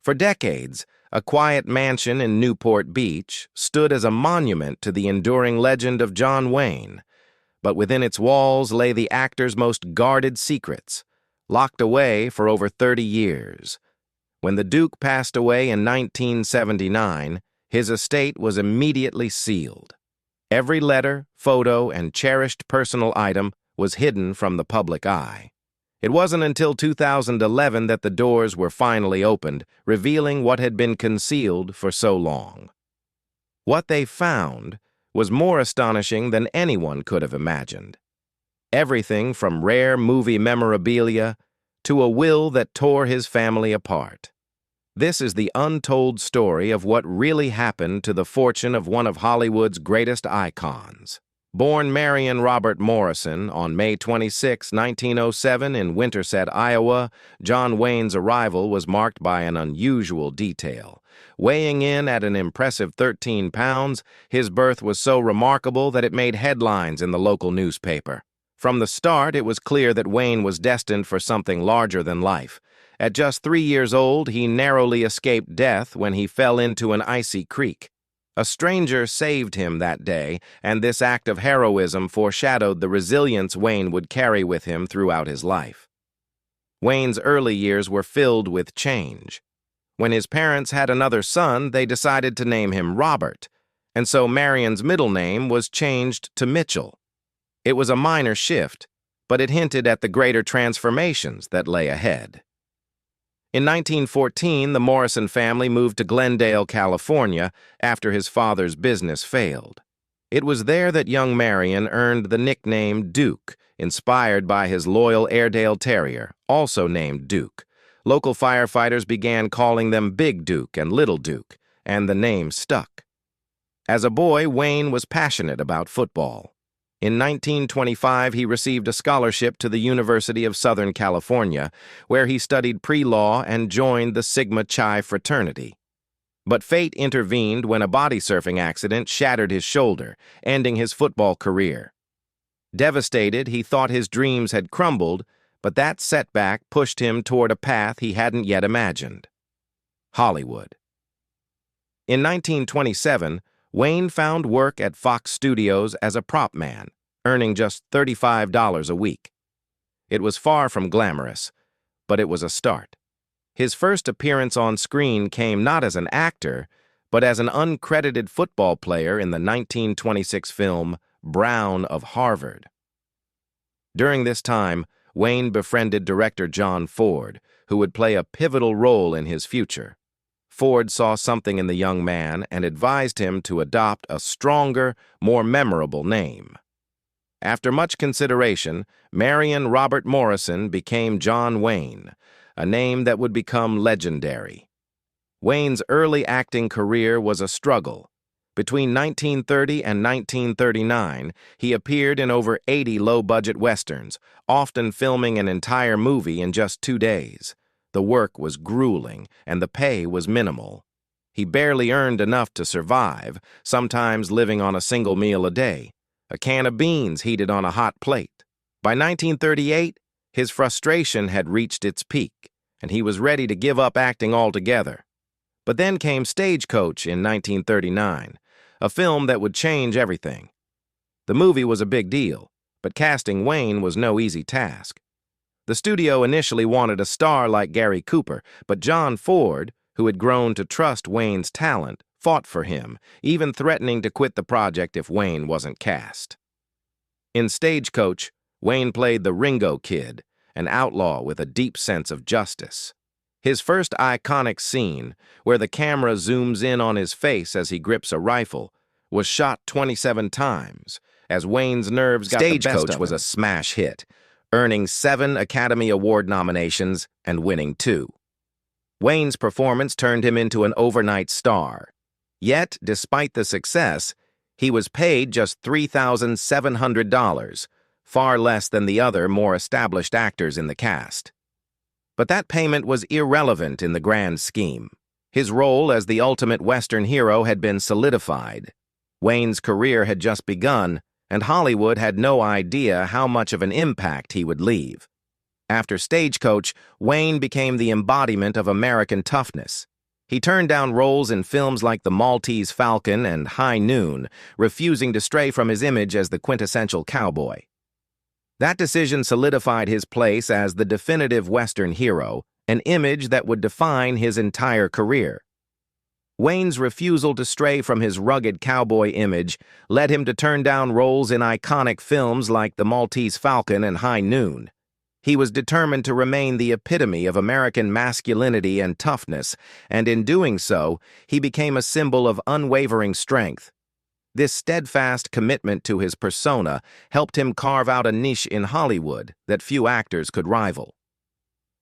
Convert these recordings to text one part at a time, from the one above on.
For decades, a quiet mansion in Newport Beach stood as a monument to the enduring legend of John Wayne, but within its walls lay the actor's most guarded secrets, locked away for over 30 years. When the Duke passed away in 1979, his estate was immediately sealed. Every letter, photo, and cherished personal item was hidden from the public eye. It wasn't until 2011 that the doors were finally opened, revealing what had been concealed for so long. What they found was more astonishing than anyone could have imagined. Everything from rare movie memorabilia to a will that tore his family apart. This is the untold story of what really happened to the fortune of one of Hollywood's greatest icons. Born Marion Robert Morrison on May 26, 1907 in Winterset, Iowa, John Wayne's arrival was marked by an unusual detail. Weighing in at an impressive 13 pounds, his birth was so remarkable that it made headlines in the local newspaper. From the start, it was clear that Wayne was destined for something larger than life. At just 3 years old, he narrowly escaped death when he fell into an icy creek. A stranger saved him that day, and this act of heroism foreshadowed the resilience Wayne would carry with him throughout his life. Wayne's early years were filled with change. When his parents had another son, they decided to name him Robert, and so Marion's middle name was changed to Mitchell. It was a minor shift, but it hinted at the greater transformations that lay ahead. In 1914, the Morrison family moved to Glendale, California, after his father's business failed. It was there that young Marion earned the nickname Duke, inspired by his loyal Airedale Terrier, also named Duke. Local firefighters began calling them Big Duke and Little Duke, and the name stuck. As a boy, Wayne was passionate about football. In 1925, he received a scholarship to the University of Southern California, where he studied pre-law and joined the Sigma Chi fraternity. But fate intervened when a body surfing accident shattered his shoulder, ending his football career. Devastated, he thought his dreams had crumbled, but that setback pushed him toward a path he hadn't yet imagined: Hollywood. In 1927, Wayne found work at Fox Studios as a prop man, earning just $35 a week. It was far from glamorous, but it was a start. His first appearance on screen came not as an actor, but as an uncredited football player in the 1926 film Brown of Harvard. During this time, Wayne befriended director John Ford, who would play a pivotal role in his future. Ford saw something in the young man and advised him to adopt a stronger, more memorable name. After much consideration, Marion Robert Morrison became John Wayne, a name that would become legendary. Wayne's early acting career was a struggle. Between 1930 and 1939, he appeared in over 80 low-budget westerns, often filming an entire movie in just 2 days. The work was grueling, and the pay was minimal. He barely earned enough to survive, sometimes living on a single meal a day, a can of beans heated on a hot plate. By 1938, his frustration had reached its peak, and he was ready to give up acting altogether. But then came Stagecoach in 1939, a film that would change everything. The movie was a big deal, but casting Wayne was no easy task. The studio initially wanted a star like Gary Cooper, but John Ford, who had grown to trust Wayne's talent, fought for him, even threatening to quit the project if Wayne wasn't cast. In Stagecoach, Wayne played the Ringo Kid, an outlaw with a deep sense of justice. His first iconic scene, where the camera zooms in on his face as he grips a rifle, was shot 27 times, as Wayne's nerves got the best of him. Stagecoach was a smash hit, earning 7 Academy Award nominations and winning 2. Wayne's performance turned him into an overnight star. Yet, despite the success, he was paid just $3,700, far less than the other more established actors in the cast. But that payment was irrelevant in the grand scheme. His role as the ultimate Western hero had been solidified. Wayne's career had just begun, and Hollywood had no idea how much of an impact he would leave. After Stagecoach, Wayne became the embodiment of American toughness. He turned down roles in films like The Maltese Falcon and High Noon, refusing to stray from his image as the quintessential cowboy. That decision solidified his place as the definitive Western hero, an image that would define his entire career. Wayne's refusal to stray from his rugged cowboy image led him to turn down roles in iconic films like The Maltese Falcon and High Noon. He was determined to remain the epitome of American masculinity and toughness, and in doing so, he became a symbol of unwavering strength. This steadfast commitment to his persona helped him carve out a niche in Hollywood that few actors could rival.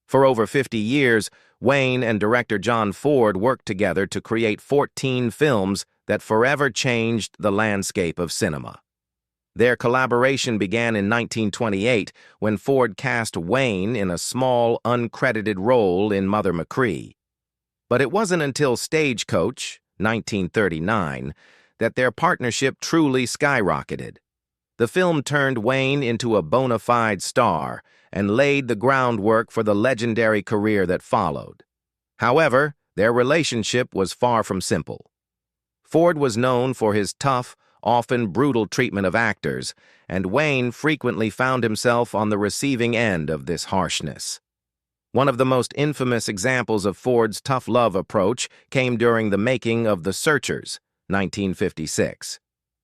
For over 50 years, Wayne and director John Ford worked together to create 14 films that forever changed the landscape of cinema. Their collaboration began in 1928 when Ford cast Wayne in a small, uncredited role in Mother Machree. But it wasn't until Stagecoach, 1939, that their partnership truly skyrocketed. The film turned Wayne into a bona fide star and laid the groundwork for the legendary career that followed. However, their relationship was far from simple. Ford was known for his tough, often brutal treatment of actors, and Wayne frequently found himself on the receiving end of this harshness. One of the most infamous examples of Ford's tough love approach came during the making of The Searchers, 1956.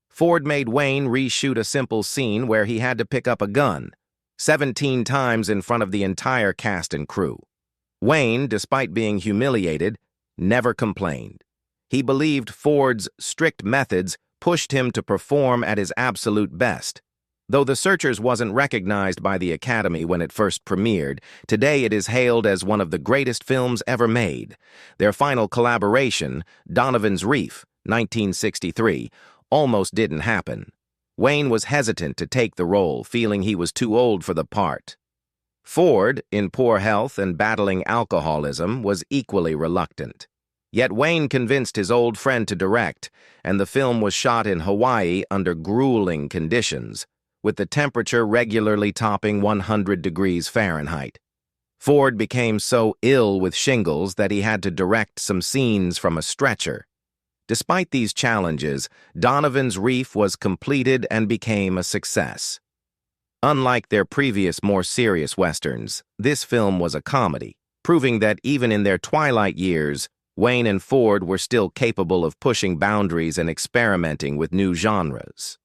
Ford made Wayne reshoot a simple scene where he had to pick up a gun, 17 times in front of the entire cast and crew. Wayne, despite being humiliated, never complained. He believed Ford's strict methods pushed him to perform at his absolute best. Though The Searchers wasn't recognized by the Academy when it first premiered, today it is hailed as one of the greatest films ever made. Their final collaboration, Donovan's Reef, 1963, almost didn't happen. Wayne was hesitant to take the role, feeling he was too old for the part. Ford, in poor health and battling alcoholism, was equally reluctant. Yet Wayne convinced his old friend to direct, and the film was shot in Hawaii under grueling conditions, with the temperature regularly topping 100 degrees Fahrenheit. Ford became so ill with shingles that he had to direct some scenes from a stretcher. Despite these challenges, Donovan's Reef was completed and became a success. Unlike their previous, more serious westerns, this film was a comedy, proving that even in their twilight years, Wayne and Ford were still capable of pushing boundaries and experimenting with new genres.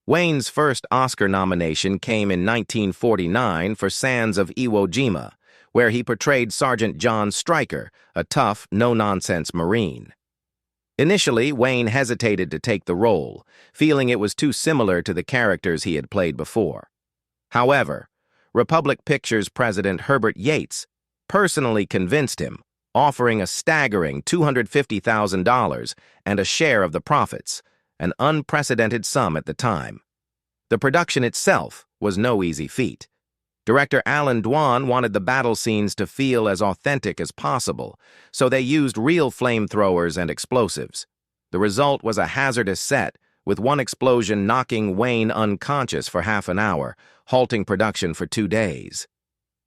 Wayne's first Oscar nomination came in 1949 for Sands of Iwo Jima, where he portrayed Sergeant John Stryker, a tough, no-nonsense Marine. Initially, Wayne hesitated to take the role, feeling it was too similar to the characters he had played before. However, Republic Pictures president Herbert Yates personally convinced him, offering a staggering $250,000 and a share of the profits, an unprecedented sum at the time. The production itself was no easy feat. Director Alan Dwan wanted the battle scenes to feel as authentic as possible, so they used real flamethrowers and explosives. The result was a hazardous set, with one explosion knocking Wayne unconscious for half an hour, halting production for 2 days.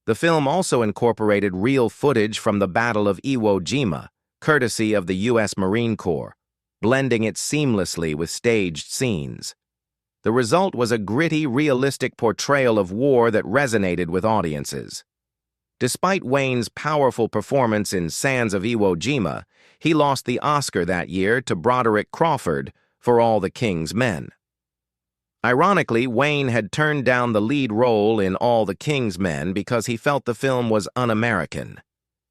The film also incorporated real footage from the Battle of Iwo Jima, courtesy of the U.S. Marine Corps, blending it seamlessly with staged scenes. The result was a gritty, realistic portrayal of war that resonated with audiences. Despite Wayne's powerful performance in Sands of Iwo Jima, he lost the Oscar that year to Broderick Crawford for All the King's Men. Ironically, Wayne had turned down the lead role in All the King's Men because he felt the film was un-American.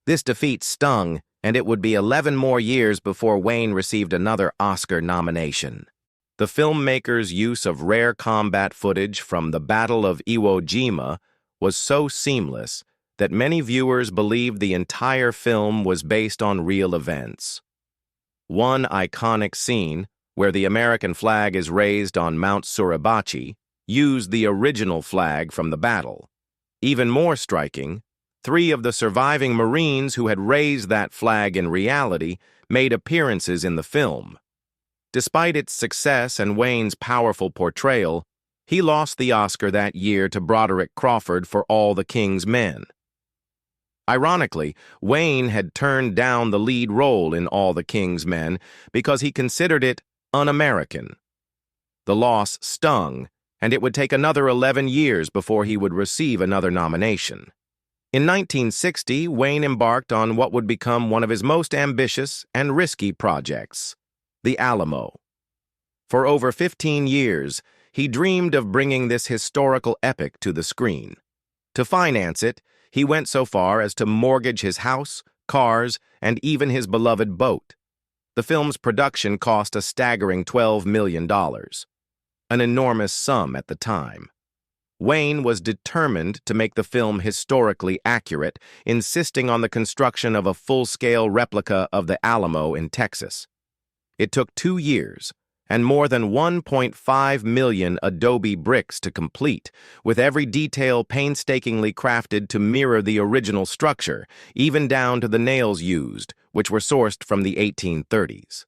This defeat stung, and it would be 11 more years before Wayne received another Oscar nomination. The filmmaker's use of rare combat footage from the Battle of Iwo Jima was so seamless that many viewers believed the entire film was based on real events. One iconic scene, where the American flag is raised on Mount Suribachi, used the original flag from the battle. Even more striking, 3 of the surviving Marines who had raised that flag in reality made appearances in the film. Despite its success and Wayne's powerful portrayal, he lost the Oscar that year to Broderick Crawford for All the King's Men. Ironically, Wayne had turned down the lead role in All the King's Men because he considered it un-American. The loss stung, and it would take another 11 years before he would receive another nomination. In 1960, Wayne embarked on what would become one of his most ambitious and risky projects, The Alamo. For over 15 years, he dreamed of bringing this historical epic to the screen. To finance it, he went so far as to mortgage his house, cars, and even his beloved boat. The film's production cost a staggering $12 million, an enormous sum at the time. Wayne was determined to make the film historically accurate, insisting on the construction of a full-scale replica of the Alamo in Texas. It took 2 years and more than 1.5 million adobe bricks to complete, with every detail painstakingly crafted to mirror the original structure, even down to the nails used, which were sourced from the 1830s.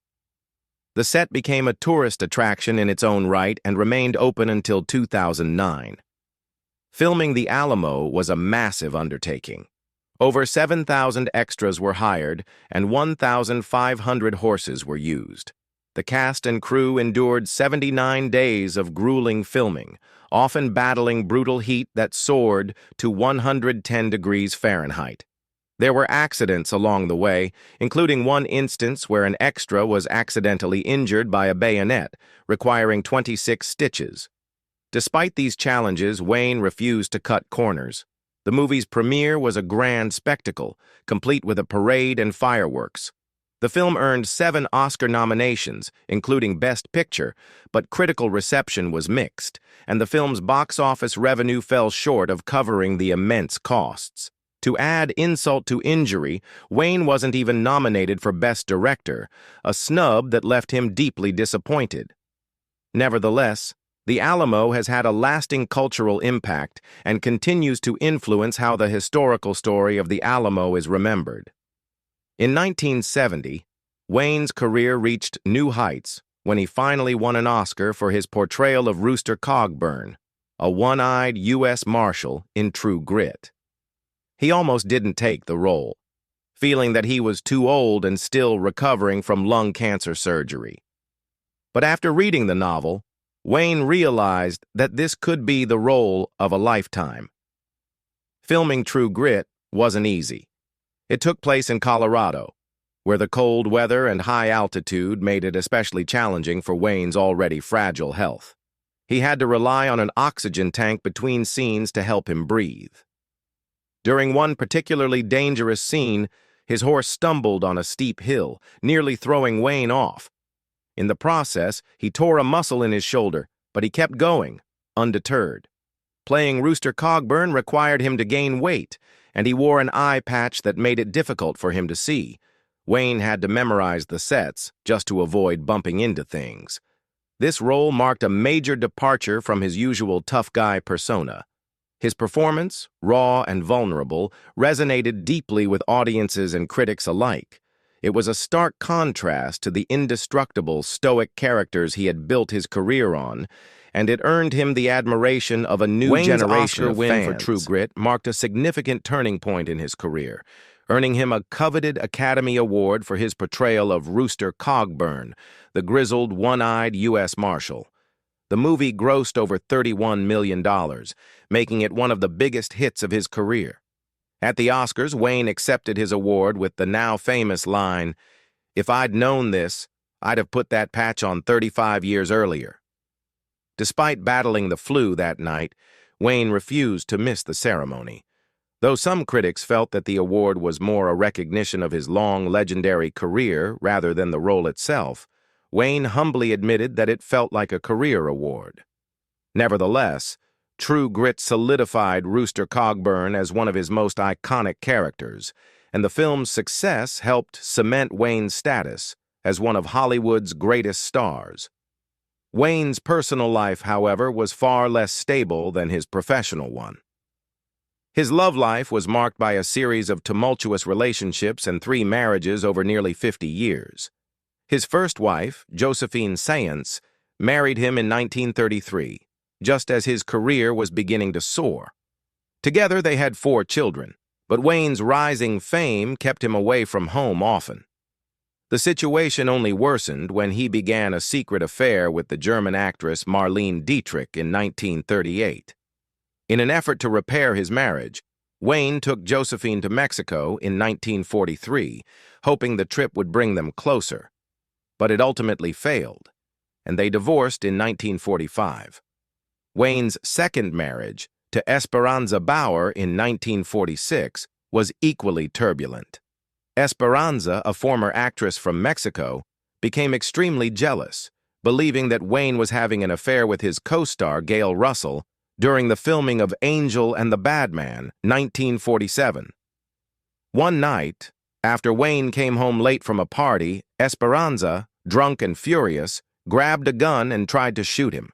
The set became a tourist attraction in its own right and remained open until 2009. Filming The Alamo was a massive undertaking. Over 7,000 extras were hired and 1,500 horses were used. The cast and crew endured 79 days of grueling filming, often battling brutal heat that soared to 110 degrees Fahrenheit. There were accidents along the way, including one instance where an extra was accidentally injured by a bayonet, requiring 26 stitches. Despite these challenges, Wayne refused to cut corners. The movie's premiere was a grand spectacle, complete with a parade and fireworks. The film earned 7 Oscar nominations, including Best Picture, but critical reception was mixed, and the film's box office revenue fell short of covering the immense costs. To add insult to injury, Wayne wasn't even nominated for Best Director, a snub that left him deeply disappointed. Nevertheless, The Alamo has had a lasting cultural impact and continues to influence how the historical story of the Alamo is remembered. In 1970, Wayne's career reached new heights when he finally won an Oscar for his portrayal of Rooster Cogburn, a one-eyed U.S. Marshal in True Grit. He almost didn't take the role, feeling that he was too old and still recovering from lung cancer surgery. But after reading the novel, Wayne realized that this could be the role of a lifetime. Filming True Grit wasn't easy. It took place in Colorado, where the cold weather and high altitude made it especially challenging for Wayne's already fragile health. He had to rely on an oxygen tank between scenes to help him breathe. During one particularly dangerous scene, his horse stumbled on a steep hill, nearly throwing Wayne off. In the process, he tore a muscle in his shoulder, but he kept going, undeterred. Playing Rooster Cogburn required him to gain weight, and he wore an eye patch that made it difficult for him to see. Wayne had to memorize the sets just to avoid bumping into things. This role marked a major departure from his usual tough guy persona. His performance, raw and vulnerable, resonated deeply with audiences and critics alike. It was a stark contrast to the indestructible, stoic characters he had built his career on, and it earned him the admiration of a new generation Oscar of win fans. for True Grit marked a significant turning point in his career, earning him a coveted Academy Award for his portrayal of Rooster Cogburn, the grizzled, one-eyed U.S. Marshal. The movie grossed over $31 million, making it one of the biggest hits of his career. At the Oscars, Wayne accepted his award with the now famous line, "If I'd known this, I'd have put that patch on 35 years earlier." Despite battling the flu that night, Wayne refused to miss the ceremony. Though some critics felt that the award was more a recognition of his long, legendary career rather than the role itself, Wayne humbly admitted that it felt like a career award. Nevertheless, True Grit solidified Rooster Cogburn as one of his most iconic characters, and the film's success helped cement Wayne's status as one of Hollywood's greatest stars. Wayne's personal life, however, was far less stable than his professional one. His love life was marked by a series of tumultuous relationships and 3 marriages over nearly 50 years. His first wife, Josephine Sayence, married him in 1933, just as his career was beginning to soar. Together they had 4 children, But Wayne's rising fame kept him away from home often. The situation only worsened when he began a secret affair with the German actress Marlene Dietrich in 1938. In an effort to repair his marriage, Wayne took Josephine to Mexico in 1943, hoping the trip would bring them closer. But it ultimately failed, and they divorced in 1945. Wayne's second marriage, to Esperanza Bauer in 1946, was equally turbulent. Esperanza, a former actress from Mexico, became extremely jealous, believing that Wayne was having an affair with his co-star Gail Russell during the filming of Angel and the Bad Man, 1947. One night, after Wayne came home late from a party, Esperanza, drunk and furious, grabbed a gun and tried to shoot him.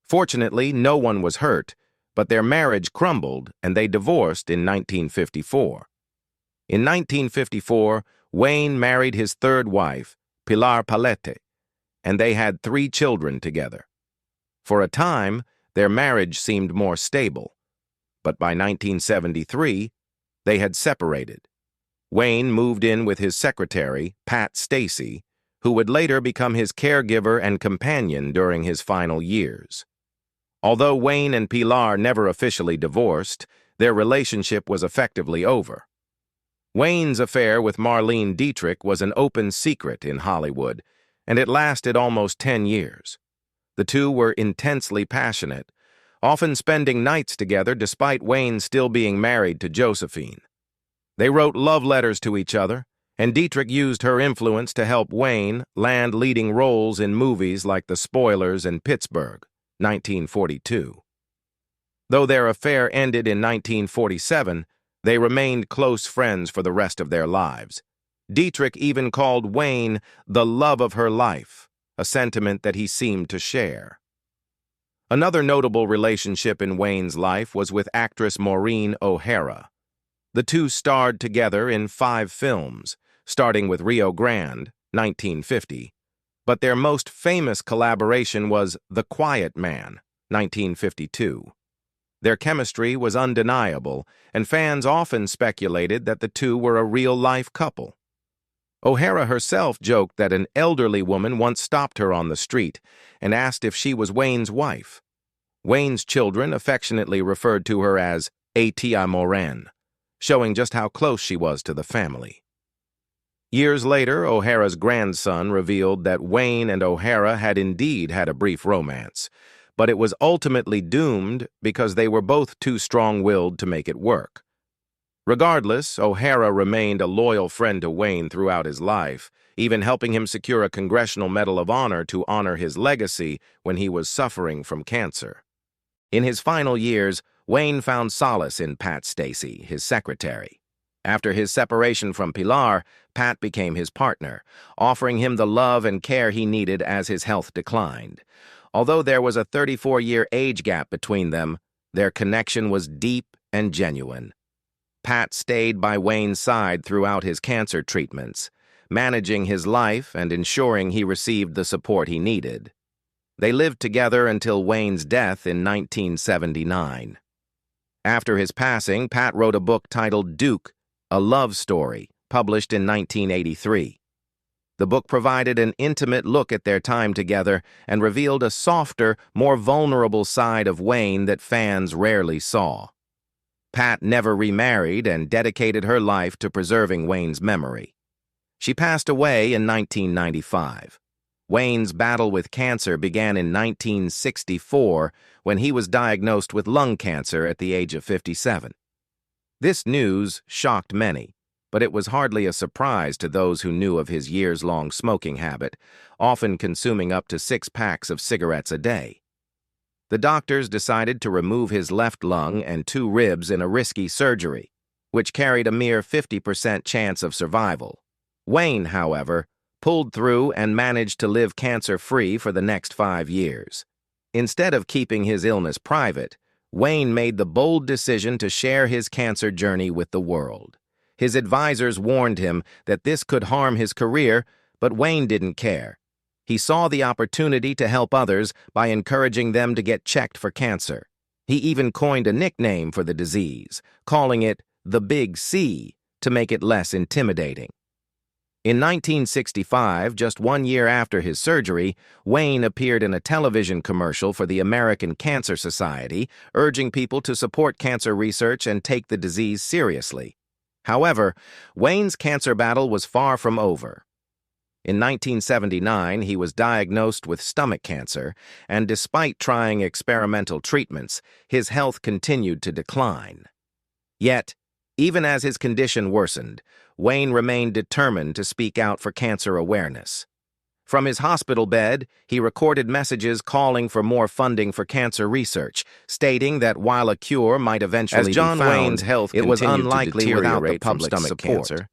Fortunately, no one was hurt, but their marriage crumbled and they divorced in 1954. In 1954, Wayne married his third wife, Pilar Palete, and they had 3 children together. For a time, their marriage seemed more stable, but by 1973, they had separated. Wayne moved in with his secretary, Pat Stacey, who would later become his caregiver and companion during his final years. Although Wayne and Pilar never officially divorced, their relationship was effectively over. Wayne's affair with Marlene Dietrich was an open secret in Hollywood, and it lasted almost 10 years. The two were intensely passionate, often spending nights together despite Wayne still being married to Josephine. They wrote love letters to each other, and Dietrich used her influence to help Wayne land leading roles in movies like The Spoilers and Pittsburgh, 1942. Though their affair ended in 1947, they remained close friends for the rest of their lives. Dietrich even called Wayne the love of her life, a sentiment that he seemed to share. Another notable relationship in Wayne's life was with actress Maureen O'Hara. The two starred together in 5 films, starting with Rio Grande, 1950, but their most famous collaboration was The Quiet Man, 1952. Their chemistry was undeniable, and fans often speculated that the two were a real-life couple. O'Hara herself joked that an elderly woman once stopped her on the street and asked if she was Wayne's wife. Wayne's children affectionately referred to her as A Tia Moran, showing just how close she was to the family. Years later, O'Hara's grandson revealed that Wayne and O'Hara had indeed had a brief romance, but it was ultimately doomed because they were both too strong-willed to make it work. Regardless, O'Hara remained a loyal friend to Wayne throughout his life, even helping him secure a Congressional Medal of Honor to honor his legacy when he was suffering from cancer. In his final years, Wayne found solace in Pat Stacey, his secretary. After his separation from Pilar, Pat became his partner, offering him the love and care he needed as his health declined. Although there was a 34-year age gap between them, their connection was deep and genuine. Pat stayed by Wayne's side throughout his cancer treatments, managing his life and ensuring he received the support he needed. They lived together until Wayne's death in 1979. After his passing, Pat wrote a book titled Duke, A Love Story, published in 1983. The book provided an intimate look at their time together and revealed a softer, more vulnerable side of Wayne that fans rarely saw. Pat never remarried and dedicated her life to preserving Wayne's memory. She passed away in 1995. Wayne's battle with cancer began in 1964 when he was diagnosed with lung cancer at the age of 57. This news shocked many, but it was hardly a surprise to those who knew of his years-long smoking habit, often consuming up to 6 packs of cigarettes a day. The doctors decided to remove his left lung and 2 ribs in a risky surgery, which carried a mere 50% chance of survival. Wayne, however, pulled through and managed to live cancer-free for the next 5 years. Instead of keeping his illness private, Wayne made the bold decision to share his cancer journey with the world. His advisors warned him that this could harm his career, but Wayne didn't care. He saw the opportunity to help others by encouraging them to get checked for cancer. He even coined a nickname for the disease, calling it the Big C to make it less intimidating. In 1965, just 1 year after his surgery, Wayne appeared in a television commercial for the American Cancer Society, urging people to support cancer research and take the disease seriously. However, Wayne's cancer battle was far from over. In 1979, he was diagnosed with stomach cancer, and despite trying experimental treatments, his health continued to decline. Yet, even as his condition worsened, Wayne remained determined to speak out for cancer awareness. From his hospital bed, he recorded messages calling for more funding for cancer research, stating that while a cure might eventually be found, Wayne's health it was continued to unlikely without the deteriorate from public's stomach support. cancer.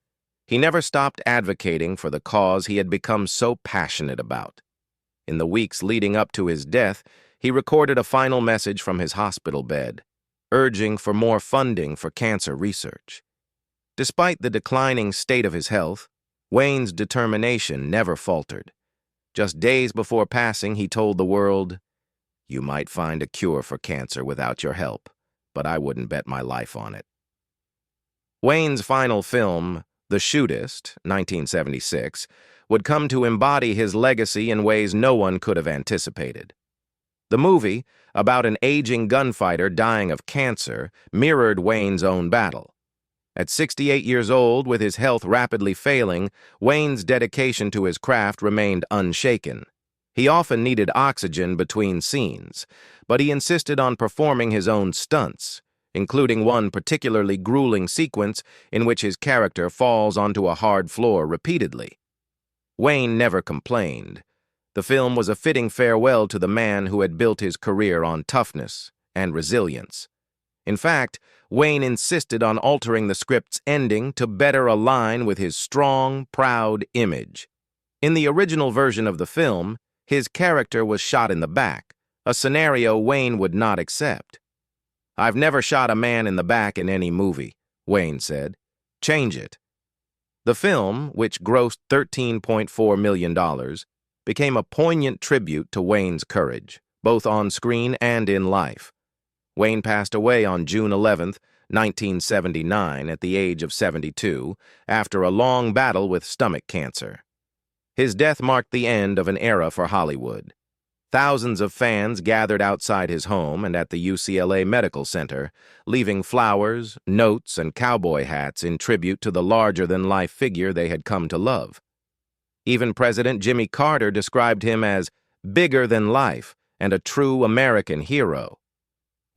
He never stopped advocating for the cause he had become so passionate about. In the weeks leading up to his death, he recorded a final message from his hospital bed, urging for more funding for cancer research. Despite the declining state of his health, Wayne's determination never faltered. Just days before passing, he told the world, "You might find a cure for cancer without your help, but I wouldn't bet my life on it." Wayne's final film, The Shootist, 1976, would come to embody his legacy in ways no one could have anticipated. The movie, about an aging gunfighter dying of cancer, mirrored Wayne's own battle. At 68 years old, with his health rapidly failing, Wayne's dedication to his craft remained unshaken. He often needed oxygen between scenes, but he insisted on performing his own stunts, including one particularly grueling sequence in which his character falls onto a hard floor repeatedly. Wayne never complained. The film was a fitting farewell to the man who had built his career on toughness and resilience. In fact, Wayne insisted on altering the script's ending to better align with his strong, proud image. In the original version of the film, his character was shot in the back, a scenario Wayne would not accept. "I've never shot a man in the back in any movie," Wayne said. "Change it." The film, which grossed $13.4 million, became a poignant tribute to Wayne's courage, both on screen and in life. Wayne passed away on June 11, 1979, at the age of 72, after a long battle with stomach cancer. His death marked the end of an era for Hollywood. Thousands of fans gathered outside his home and at the UCLA Medical Center, leaving flowers, notes, and cowboy hats in tribute to the larger-than-life figure they had come to love. Even President Jimmy Carter described him as bigger than life and a true American hero.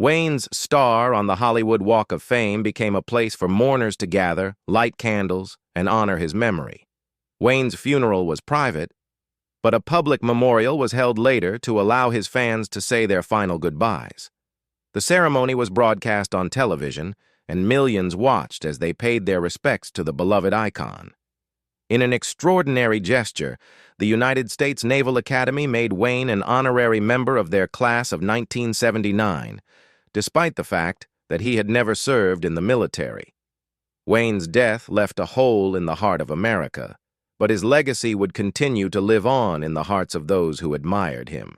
Wayne's star on the Hollywood Walk of Fame became a place for mourners to gather, light candles, and honor his memory. Wayne's funeral was private, but a public memorial was held later to allow his fans to say their final goodbyes. The ceremony was broadcast on television, and millions watched as they paid their respects to the beloved icon. In an extraordinary gesture, the United States Naval Academy made Wayne an honorary member of their class of 1979, despite the fact that he had never served in the military. Wayne's death left a hole in the heart of America, but his legacy would continue to live on in the hearts of those who admired him.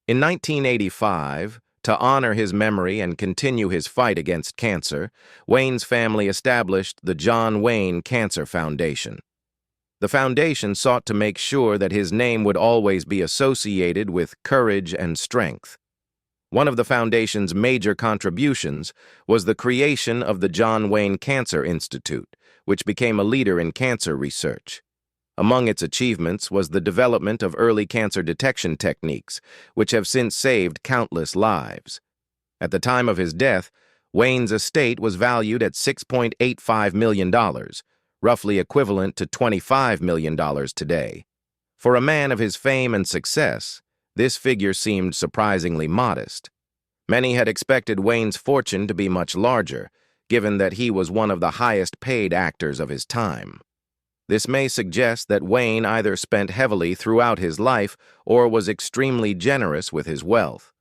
In 1985, to honor his memory and continue his fight against cancer, Wayne's family established the John Wayne Cancer Foundation. The foundation sought to make sure that his name would always be associated with courage and strength. One of the foundation's major contributions was the creation of the John Wayne Cancer Institute, which became a leader in cancer research. Among its achievements was the development of early cancer detection techniques, which have since saved countless lives. At the time of his death, Wayne's estate was valued at $6.85 million, roughly equivalent to $25 million today. For a man of his fame and success, this figure seemed surprisingly modest. Many had expected Wayne's fortune to be much larger, given that he was one of the highest-paid actors of his time. This may suggest that Wayne either spent heavily throughout his life or was extremely generous with his wealth.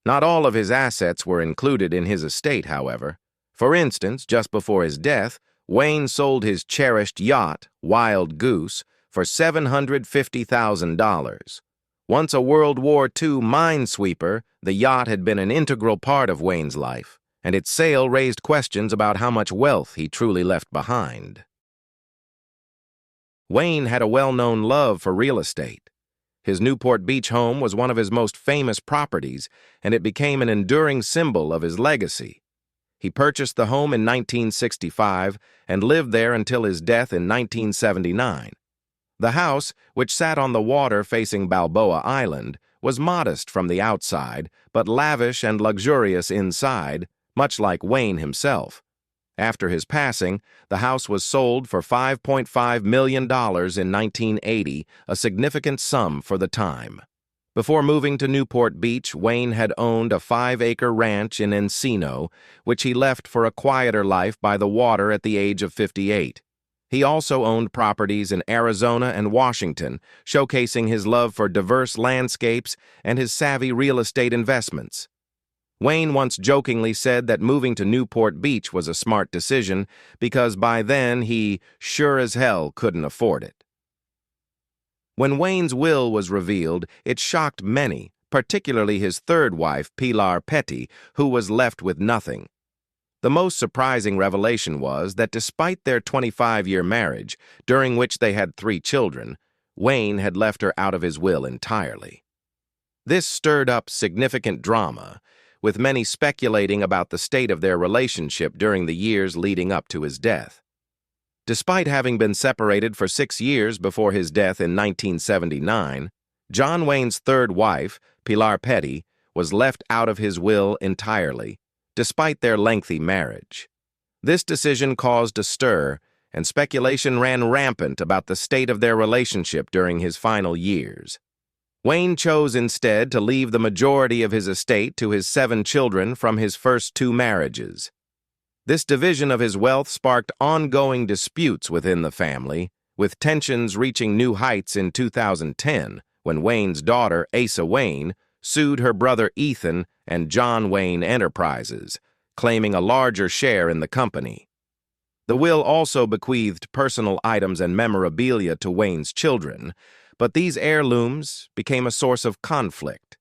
Not all of his assets were included in his estate, however. For instance, just before his death, Wayne sold his cherished yacht, Wild Goose, for $750,000. Once a World War II minesweeper, the yacht had been an integral part of Wayne's life, and its sale raised questions about how much wealth he truly left behind. Wayne had a well-known love for real estate. His Newport Beach home was one of his most famous properties, and it became an enduring symbol of his legacy. He purchased the home in 1965 and lived there until his death in 1979. The house, which sat on the water facing Balboa Island, was modest from the outside, but lavish and luxurious inside, much like Wayne himself. After his passing, the house was sold for $5.5 million in 1980, a significant sum for the time. Before moving to Newport Beach, Wayne had owned a 5-acre ranch in Encino, which he left for a quieter life by the water at the age of 58. He also owned properties in Arizona and Washington, showcasing his love for diverse landscapes and his savvy real estate investments. Wayne once jokingly said that moving to Newport Beach was a smart decision because by then he sure as hell couldn't afford it. When Wayne's will was revealed, it shocked many, particularly his third wife, Pilar Petty, who was left with nothing. The most surprising revelation was that despite their 25-year marriage, during which they had 3 children, Wayne had left her out of his will entirely. This stirred up significant drama, with many speculating about the state of their relationship during the years leading up to his death. Despite having been separated for 6 years before his death in 1979, John Wayne's third wife, Pilar Petty, was left out of his will entirely, despite their lengthy marriage. This decision caused a stir, and speculation ran rampant about the state of their relationship during his final years. Wayne chose instead to leave the majority of his estate to his 7 children from his first 2 marriages. This division of his wealth sparked ongoing disputes within the family, with tensions reaching new heights in 2010 when Wayne's daughter, Asa Wayne, sued her brother Ethan and John Wayne Enterprises, claiming a larger share in the company. The will also bequeathed personal items and memorabilia to Wayne's children, but these heirlooms became a source of conflict.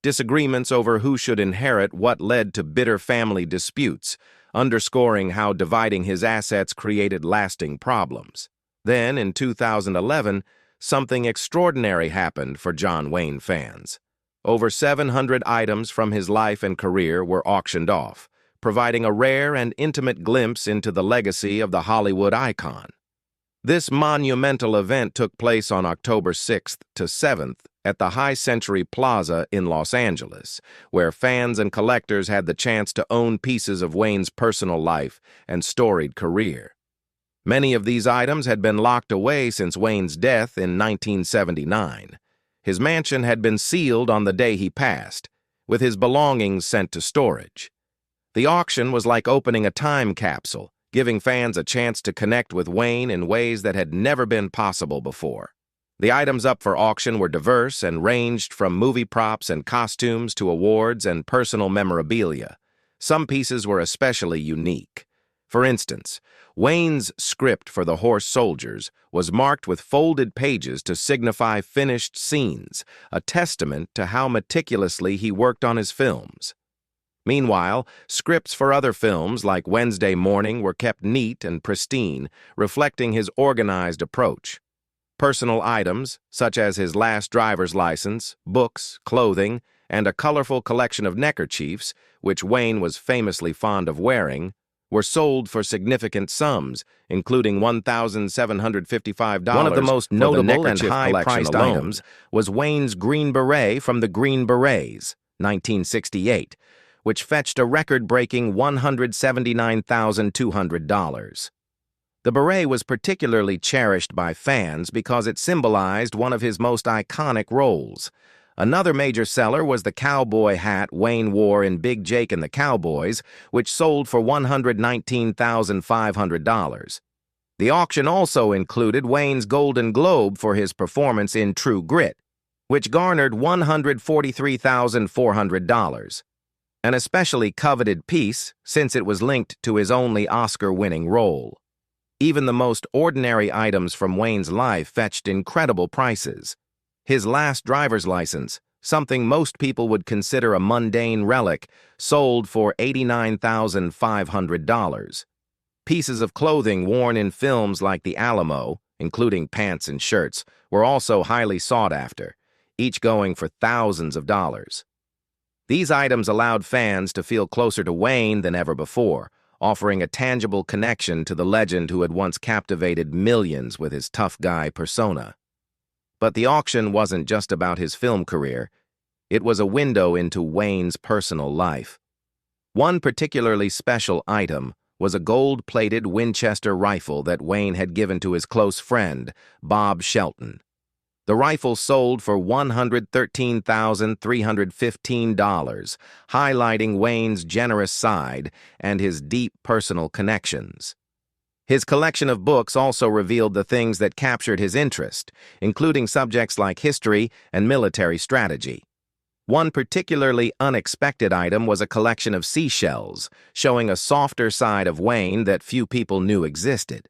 Disagreements over who should inherit what led to bitter family disputes, underscoring how dividing his assets created lasting problems. Then, in 2011, something extraordinary happened for John Wayne fans. Over 700 items from his life and career were auctioned off, providing a rare and intimate glimpse into the legacy of the Hollywood icon. This monumental event took place on October 6th to 7th at the High Century Plaza in Los Angeles, where fans and collectors had the chance to own pieces of Wayne's personal life and storied career. Many of these items had been locked away since Wayne's death in 1979. His mansion had been sealed on the day he passed, with his belongings sent to storage. The auction was like opening a time capsule, giving fans a chance to connect with Wayne in ways that had never been possible before. The items up for auction were diverse and ranged from movie props and costumes to awards and personal memorabilia. Some pieces were especially unique. For instance, Wayne's script for The Horse Soldiers was marked with folded pages to signify finished scenes, a testament to how meticulously he worked on his films. Meanwhile, scripts for other films like Wednesday Morning were kept neat and pristine, reflecting his organized approach. Personal items, such as his last driver's license, books, clothing, and a colorful collection of neckerchiefs, which Wayne was famously fond of wearing, were sold for significant sums, including $1,755. One of the most notable and high-priced items was Wayne's Green Beret from the Green Berets, 1968, which fetched a record-breaking $179,200. The beret was particularly cherished by fans because it symbolized one of his most iconic roles. Another major seller was the cowboy hat Wayne wore in Big Jake and the Cowboys, which sold for $119,500. The auction also included Wayne's Golden Globe for his performance in True Grit, which garnered $143,400. An especially coveted piece since it was linked to his only Oscar-winning role. Even the most ordinary items from Wayne's life fetched incredible prices. His last driver's license, something most people would consider a mundane relic, sold for $89,500. Pieces of clothing worn in films like The Alamo, including pants and shirts, were also highly sought after, each going for thousands of dollars. These items allowed fans to feel closer to Wayne than ever before, offering a tangible connection to the legend who had once captivated millions with his tough guy persona. But the auction wasn't just about his film career. It was a window into Wayne's personal life. One particularly special item was a gold-plated Winchester rifle that Wayne had given to his close friend, Bob Shelton. The rifle sold for $113,315, highlighting Wayne's generous side and his deep personal connections. His collection of books also revealed the things that captured his interest, including subjects like history and military strategy. One particularly unexpected item was a collection of seashells, showing a softer side of Wayne that few people knew existed.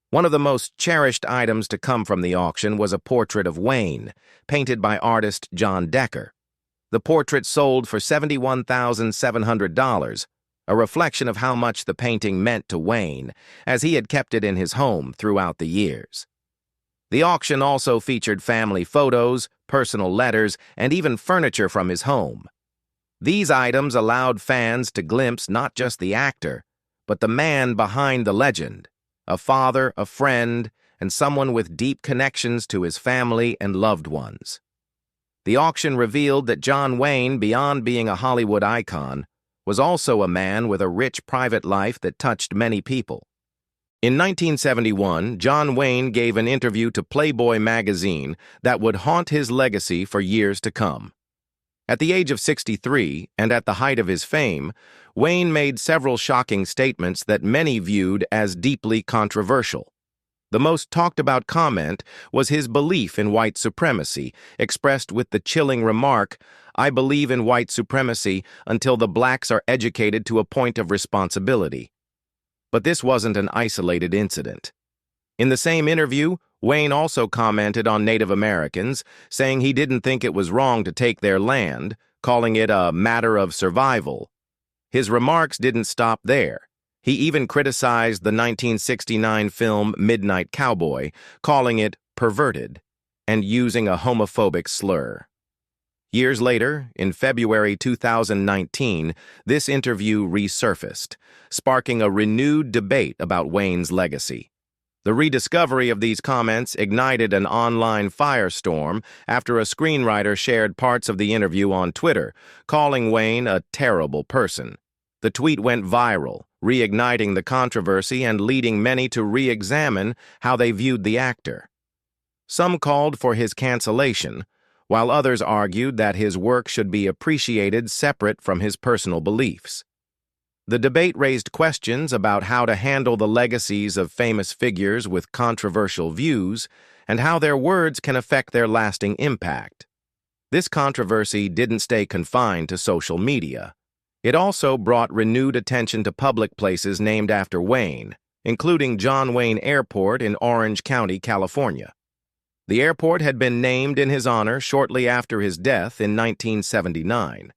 One of the most cherished items to come from the auction was a portrait of Wayne, painted by artist John Decker. The portrait sold for $71,700, a reflection of how much the painting meant to Wayne, as he had kept it in his home throughout the years. The auction also featured family photos, personal letters, and even furniture from his home. These items allowed fans to glimpse not just the actor, but the man behind the legend, a father, a friend, and someone with deep connections to his family and loved ones. The auction revealed that John Wayne, beyond being a Hollywood icon, was also a man with a rich private life that touched many people. In 1971, John Wayne gave an interview to Playboy magazine that would haunt his legacy for years to come. At the age of 63, and at the height of his fame, Wayne made several shocking statements that many viewed as deeply controversial. The most talked-about comment was his belief in white supremacy, expressed with the chilling remark, "I believe in white supremacy until the blacks are educated to a point of responsibility." But this wasn't an isolated incident. In the same interview, Wayne also commented on Native Americans, saying he didn't think it was wrong to take their land, calling it a matter of survival. His remarks didn't stop there. He even criticized the 1969 film Midnight Cowboy, calling it perverted, and using a homophobic slur. Years later, in February 2019, this interview resurfaced, sparking a renewed debate about Wayne's legacy. The rediscovery of these comments ignited an online firestorm after a screenwriter shared parts of the interview on Twitter, calling Wayne a terrible person. The tweet went viral, reigniting the controversy and leading many to re-examine how they viewed the actor. Some called for his cancellation, while others argued that his work should be appreciated separate from his personal beliefs. The debate raised questions about how to handle the legacies of famous figures with controversial views and how their words can affect their lasting impact. This controversy didn't stay confined to social media. It also brought renewed attention to public places named after Wayne, including John Wayne Airport in Orange County, California. The airport had been named in his honor shortly after his death in 1979.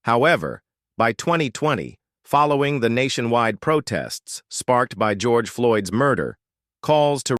However, by 2020, following the nationwide protests sparked by George Floyd's murder, calls to